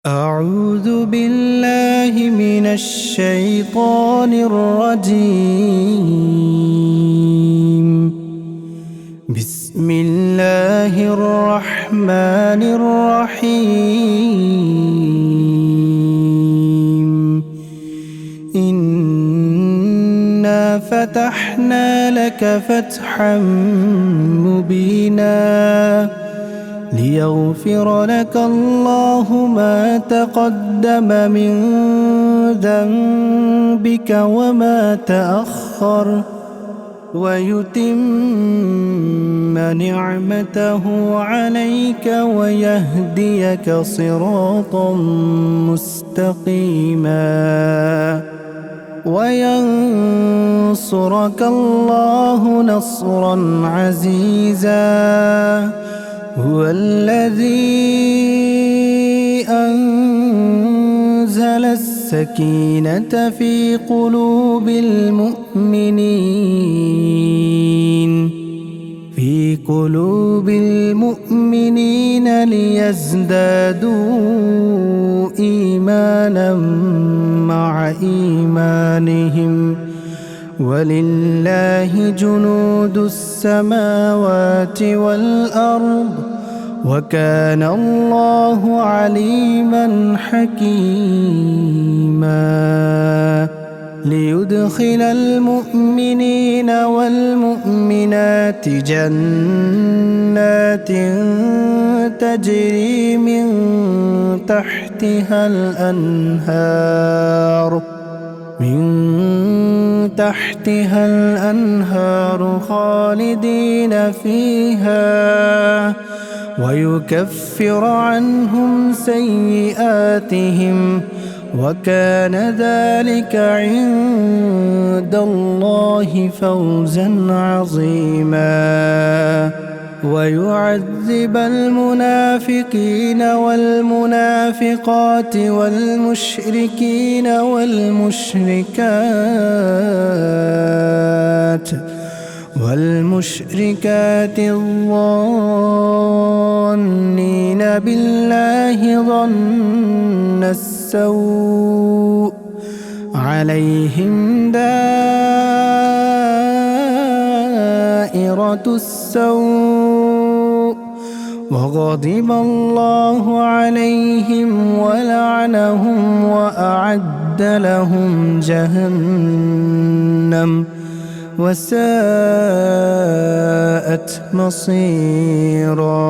أعوذ بالله من الشيطان الرجيم. بسم الله الرحمن الرحيم. إنا فتحنا لك فتحا مبينا ليغفر لك الله ما تقدم من ذنبك وما تأخر ويتم نعمته عليك ويهديك صراطا مستقيما وينصرك الله نصرا عزيزا. هو الذي أنزل السكينة في قلوب المؤمنين ليزدادوا إيمانا مع إيمانهم ولله جنود السماوات والأرض وكان الله عليما حكيما. ليدخل المؤمنين والمؤمنات جنات تجري من تحتها الأنهار خالدين فيها ويكفر عنهم سيئاتهم وكان ذلك عند الله فوزا عظيما. ويعذب المنافقين والمنافقات والمشركين والمشركات الظانين بالله ظن السوء عليهم دائرة السوء وغضب الله عليهم ولعنهم وأعد لهم جهنم وساءت مصيرا.